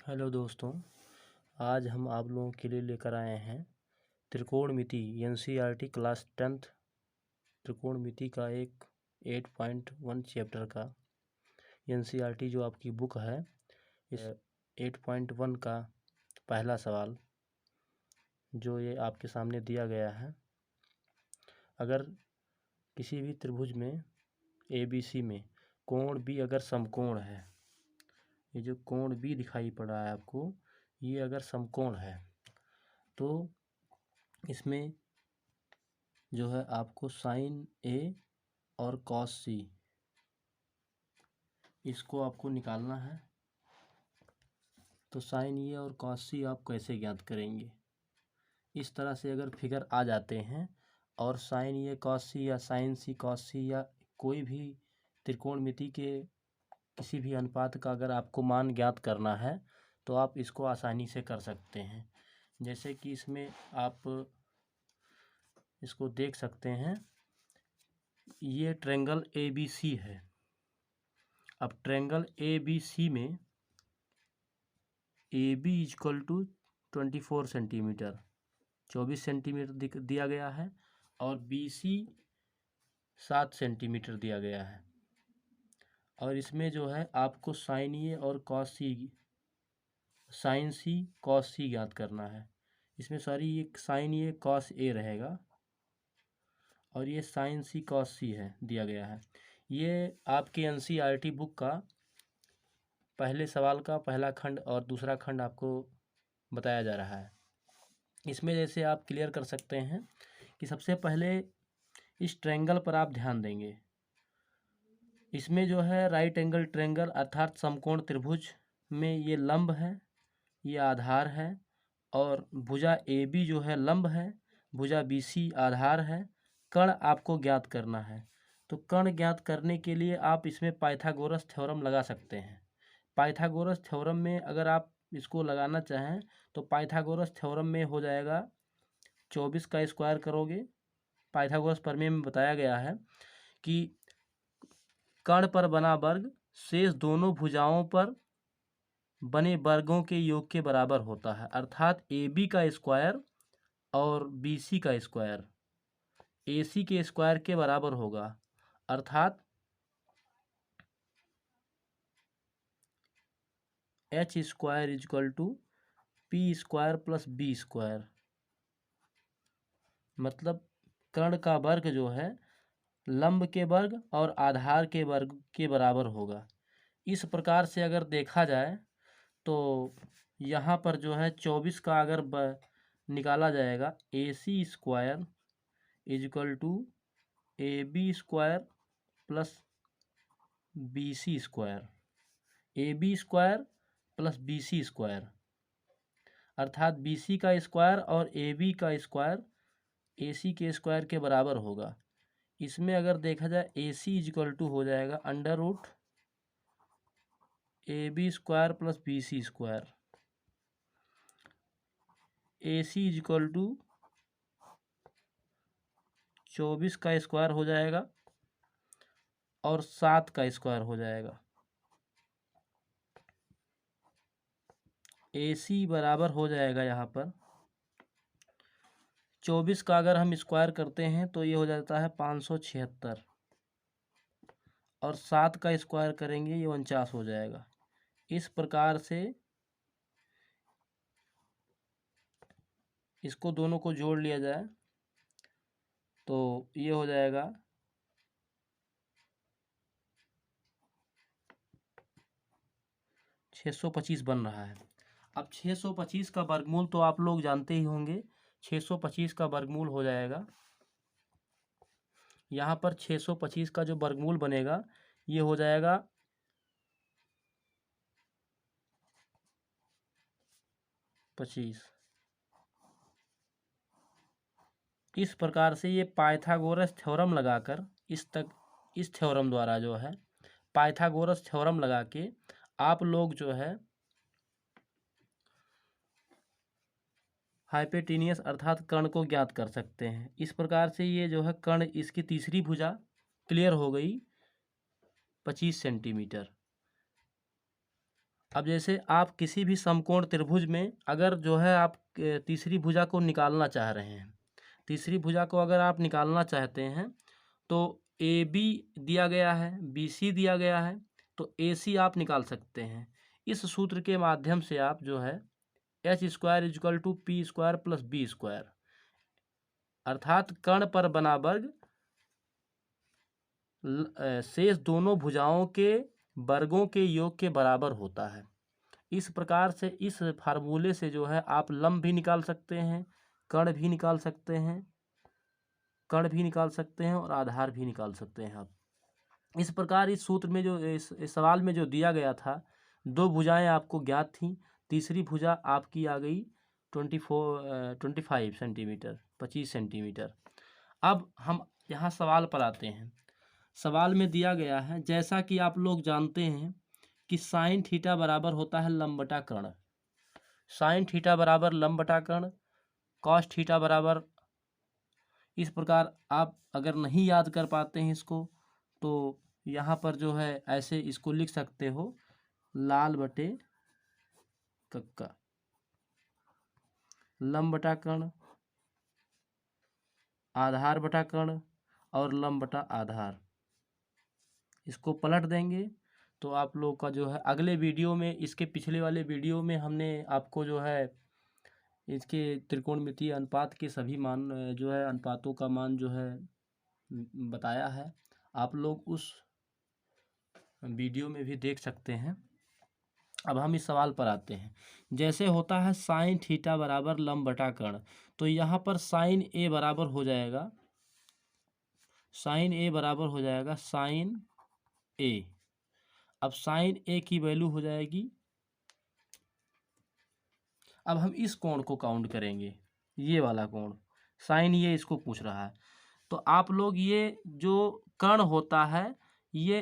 Hello दोस्तों, आज हम आप लोगों के लिए लेकर आए हैं त्रिकोणमिति एनसीईआरटी क्लास 10th त्रिकोणमिति का एक 8.1 चैप्टर का एनसीईआरटी जो आपकी बुक है, इस 8.1 का पहला सवाल जो ये आपके सामने दिया गया है। अगर किसी भी त्रिभुज में ABC में कोण B अगर समकोण है, ये जो कोण B दिखाई पड़ रहा है आपको, ये अगर समकोण है तो इसमें जो है आपको साइन A और कॉस C इसको आपको निकालना है। तो साइन A और कॉस C आप कैसे ज्ञात करेंगे? इस तरह से अगर फिगर आ जाते हैं और साइन A कॉस C या साइन C कॉस C या कोई भी त्रिकोणमिति के किसी भी अनुपात का अगर आपको मान ज्ञात करना है तो आप इसको आसानी से कर सकते हैं। जैसे कि इसमें आप इसको देख सकते हैं, ये ट्रायंगल ABC है। अब ट्रायंगल ABC में AB equal to 24 centimetre 24 centimetre दिया गया है और BC 7 सेंटीमीटर दिया गया है। और इसमें जो है आपको साइन A और cos C sine C cos C ज्ञात करना है। इसमें सॉरी, ये साइन A कॉस A रहेगा और ये साइन C कॉस C है दिया गया है। ये आपके एनसीईआरटी बुक का पहले सवाल का पहला खंड और दूसरा खंड आपको बताया जा रहा है। इसमें जैसे आप क्लियर कर सकते हैं कि सबसे पहले इस ट्रायंगल पर आप ध्यान देंगे। इसमें जो है राइट एंगल ट्रायंगल अर्थात समकोण त्रिभुज में ये लंब है, ये आधार है और भुजा AB जो है लंब है, भुजा BC आधार है। कर्ण आपको ज्ञात करना है। तो कर्ण ज्ञात करने के लिए आप इसमें पाइथागोरस थ्योरम लगा सकते हैं। पाइथागोरस थ्योरम में अगर आप इसको लगाना चाहें तो पाइथागोरस थ्योरम में हो जाएगा 24 का स्क्वायर करोगे। पाइथागोरस प्रमेय में बताया गया है कि कर्ण पर बना वर्ग शेष दोनों भुजाओं पर बने वर्गों के योग के बराबर होता है। अर्थात AB का स्क्वायर और BC का स्क्वायर AC के स्क्वायर के बराबर होगा। अर्थात H square equal to P square plus B square. मतलब कर्ण का वर्ग जो है लंब के वर्ग और आधार के वर्ग के बराबर होगा। इस प्रकार से अगर देखा जाए तो यहाँ पर जो है 24 का अगर निकाला जाएगा, AC square equal to AB square plus BC square, AB square plus BC square. अर्थात BC का स्क्वायर और AB का स्क्वायर AC के स्क्वायर के बराबर होगा। इसमें अगर देखा जाए AC इक्वल टू हो जाएगा under root AB square plus BC square. AC equal to 24 का स्क्वायर हो जाएगा और 7 का स्क्वायर हो जाएगा। AC बराबर हो जाएगा यहाँ पर 24 का अगर हम स्क्वायर करते हैं तो ये हो जाता है 576 और 7 का स्क्वायर करेंगे ये 49 हो जाएगा। इस प्रकार से इसको दोनों को जोड़ लिया जाए तो ये हो जाएगा 625 बन रहा है। अब 625 का वर्गमूल तो आप लोग जानते ही होंगे। 625 का वर्गमूल हो जाएगा, यहाँ पर 625 का जो वर्गमूल बनेगा ये हो जाएगा 25। इस प्रकार से ये पाइथागोरस थ्योरम लगाकर इस थ्योरम द्वारा जो है पाइथागोरस थ्योरम लगा के आप लोग जो है हाइपोटेनियस अर्थात कर्ण को ज्ञात कर सकते हैं। इस प्रकार से ये जो है कर्ण, इसकी तीसरी भुजा क्लियर हो गई 25 सेंटीमीटर। अब जैसे आप किसी भी समकोण त्रिभुज में अगर जो है आप तीसरी भुजा को निकालना चाह रहे हैं, तीसरी भुजा को अगर आप निकालना चाहते हैं तो ए बी दिया गया है, बी सी दिया गया है, तो ए सी आप निकाल सकते हैं। इस सूत्र के माध्यम से आप जो है H square equal to P square plus B square, अर्थात कर्ण पर बना वर्ग शेष दोनों भुजाओं के वर्गों के योग के बराबर होता है। इस प्रकार से इस फार्मूले से जो है आप लंब भी निकाल सकते हैं, कर्ण भी निकाल सकते हैं, कर्ण भी निकाल सकते हैं और आधार भी निकाल सकते हैं आप। इस प्रकार इस सूत्र में जो इस सवाल में जो दिया गया था, दो भुजाएं आपको ज्ञात थीं, तीसरी भुजा आपकी आ गई 25 सेंटीमीटर, 25 सेंटीमीटर। अब हम यहाँ सवाल पर आते हैं। सवाल में दिया गया है, जैसा कि आप लोग जानते हैं कि साइन थीटा बराबर होता है लंब बटा कर्ण, साइन थीटा बराबर लंब बटा कर्ण, कॉस थीटा बराबर, इस प्रकार आप अगर नहीं याद कर पाते हैं इसको तो यहाँ पर जो है ऐसे इसको लिख सकते हो, लाल बटे कक्का, लंब बटा कर्ण, आधार बटा कर्ण और लंब बटा आधार। इसको पलट देंगे तो आप लोग का जो है अगले वीडियो में, इसके पिछले वाले वीडियो में हमने आपको जो है इसके त्रिकोणमितीय अनुपात के सभी मान जो है अनुपातों का मान जो है बताया है, आप लोग उस वीडियो में भी देख सकते हैं। अब हम इस सवाल पर आते हैं। जैसे होता है साइन थीटा बराबर लंब बटा कर्ण, तो यहाँ पर साइन ए बराबर हो जाएगा, साइन ए बराबर हो जाएगा साइन ए। अब साइन ए की वैल्यू हो जाएगी, अब हम इस कोण को काउंट करेंगे, ये वाला कोण, साइन ये इसको पूछ रहा है। तो आप लोग ये जो कर्ण होता है ये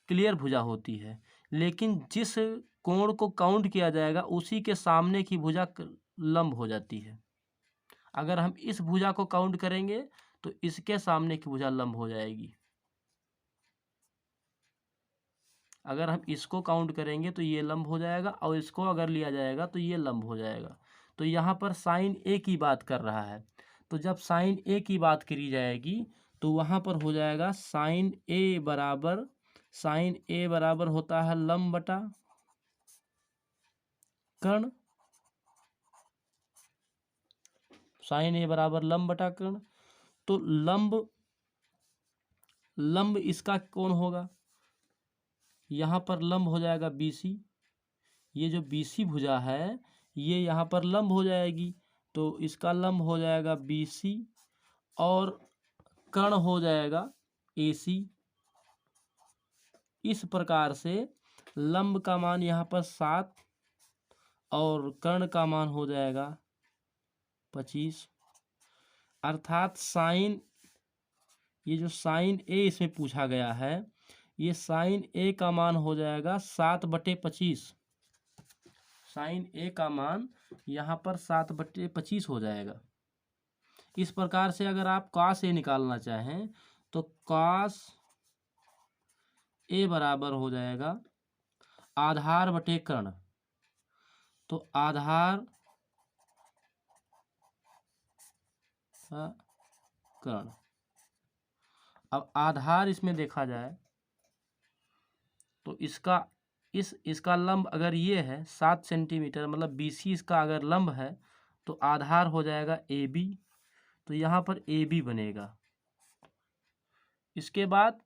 क्लियर भुजा होती है, लेकिन जिस कोण को काउंट किया जाएगा उसी के सामने की भुजा लंब हो जाती है। अगर हम इस भुजा को काउंट करेंगे तो इसके सामने की भुजा लंब हो जाएगी, अगर हम इसको काउंट करेंगे तो ये लंब हो जाएगा और इसको अगर लिया जाएगा तो ये लंब हो जाएगा। तो यहाँ पर साइन ए की बात कर रहा है, तो जब साइन ए की बात करी जाएगी तो वहाँ पर हो जाएगा साइन ए बराबर, साइन ए बराबर होता है लंब बटा कर्ण, साइन ए बराबर लंब बटा कर्ण। तो लंब, लंब इसका कौन होगा, यहाँ पर लंब हो जाएगा BC, ये जो BC भुजा है ये यहाँ पर लंब हो जाएगी, तो इसका लंब हो जाएगा BC और कर्ण हो जाएगा AC। इस प्रकार से लंब का मान यहाँ पर 7 और कर्ण का मान हो जाएगा 25, अर्थात साइन, ये जो साइन ए इसमें पूछा गया है, ये साइन ए का मान हो जाएगा 7/25, साइन ए का मान यहाँ पर 7/25 हो जाएगा। इस प्रकार से अगर आप कॉस ए निकालना चाहें तो कॉस ए बराबर हो जाएगा आधार बटे कर्ण, तो आधार कर्ण। अब आधार इसमें देखा जाए तो इसका लंब अगर ये है 7 सेंटीमीटर, मतलब BC इसका अगर लंब है तो आधार हो जाएगा AB, तो यहाँ पर AB बनेगा। इसके बाद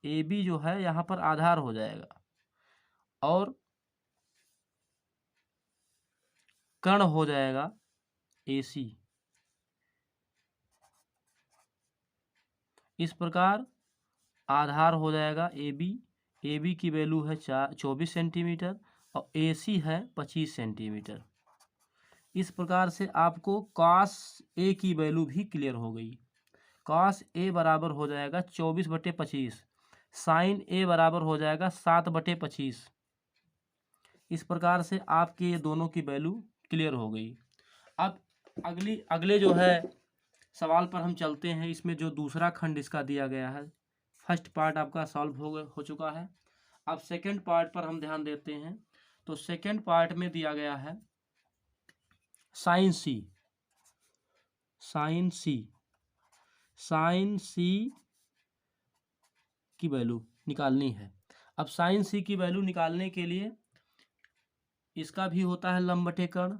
AB जो है यहाँ पर आधार हो जाएगा और कर्ण हो जाएगा AC। इस प्रकार आधार हो जाएगा AB की वैल्यू है 24 सेंटीमीटर और AC है 25 सेंटीमीटर। इस प्रकार से आपको कॉस ए की वैल्यू भी क्लियर हो गई। कॉस ए बराबर हो जाएगा 24/25, साइन ए बराबर हो जाएगा 7/25। इस प्रकार से आपके ये दोनों की वैल्यू क्लियर हो गई। अब अगले जो है सवाल पर हम चलते हैं। इसमें जो दूसरा खंड इसका दिया गया है, फर्स्ट पार्ट आपका सॉल्व हो चुका है। अब सेकंड पार्ट पर हम ध्यान देते हैं। तो सेकंड पार्ट में दिया गया है साइन सी। साइन सी की वैल्यू निकालनी है। अब साइन सी की वैल्यू निकालने के लिए इसका भी होता है लंब बटे कर्ण।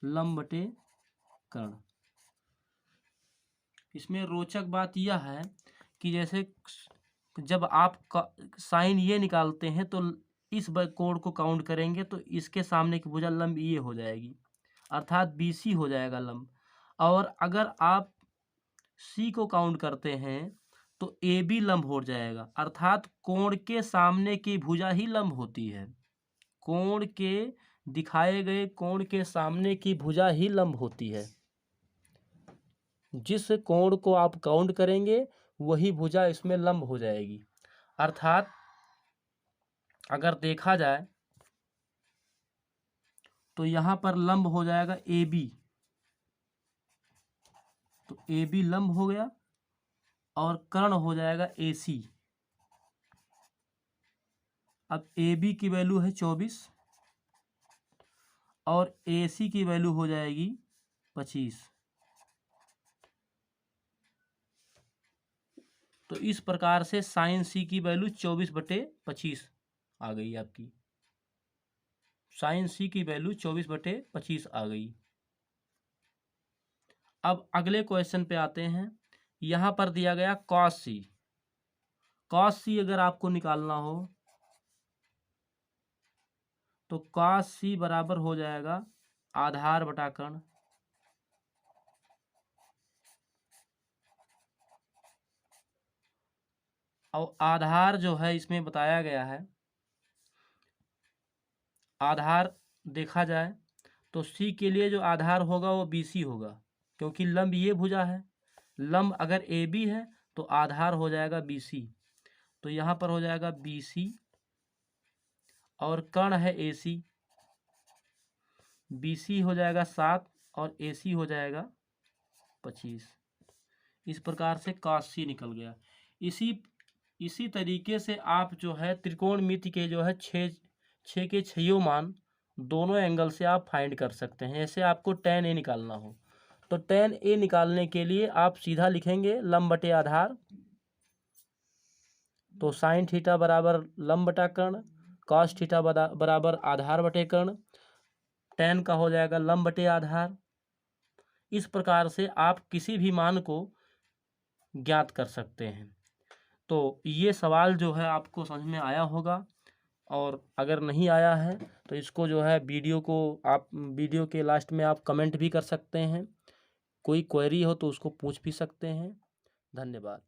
लंब बटे कर्ण। इसमें रोचक बात यह है कि जैसे जब आप साइन ये निकालते हैं तो इस कोण को काउंट करेंगे तो इसके सामने की भुजा लंब ये हो जाएगी, अर्थात BC हो जाएगा लंब। और अगर आप C को काउंट करते हैं तो AB लंब हो जाएगा, अर्थात कोण के सामने की भुजा ही लंब होती है। कोण के दिखाए गए कोण के सामने की भुजा ही लंब होती है। जिस कोण को आप काउंट करेंगे वही भुजा इसमें लंब हो जाएगी। अर्थात अगर देखा जाए तो यहाँ पर लंब हो जाएगा AB। तो AB लंब हो गया और कर्ण हो जाएगा AC। अब AB की वैल्यू है 24 और AC की वैल्यू हो जाएगी 25। तो इस प्रकार से साइन C की वैल्यू 24/25 आ गई आपकी। साइन C की वैल्यू 24/25 आ गई। अब अगले क्वेश्चन पे आते हैं। यहाँ पर दिया गया कॉस C। कॉस C अगर आपको निकालना हो तो कॉस C बराबर हो जाएगा आधार बटा कर्ण। और आधार जो है इसमें बताया गया है, आधार देखा जाए तो C के लिए जो आधार होगा वो BC होगा, क्योंकि लंब ये भुजा है। लंब अगर AB है तो आधार हो जाएगा BC। तो यहाँ पर हो जाएगा BC और कर्ण है AC। BC हो जाएगा 7 और AC हो जाएगा 25। इस प्रकार से cos C निकल गया। इसी तरीके से आप जो है त्रिकोणमिति के जो है छः के छयों मान दोनों एंगल से आप फाइंड कर सकते हैं। ऐसे आपको tan A निकालना हो तो tan A निकालने के लिए आप सीधा लिखेंगे लंब बटे आधार। तो साइन थीटा बराबर लंब बटा कर्ण, कॉस थीटा बराबर आधार बटे कर्ण, tan का हो जाएगा लंब बटे आधार। इस प्रकार से आप किसी भी मान को ज्ञात कर सकते हैं। तो ये सवाल जो है आपको समझ में आया होगा, और अगर नहीं आया है तो इसको जो है वीडियो के लास्ट में आप कमेंट भी कर सकते हैं। कोई क्वेरी हो तो उसको पूछ भी सकते हैं। धन्यवाद।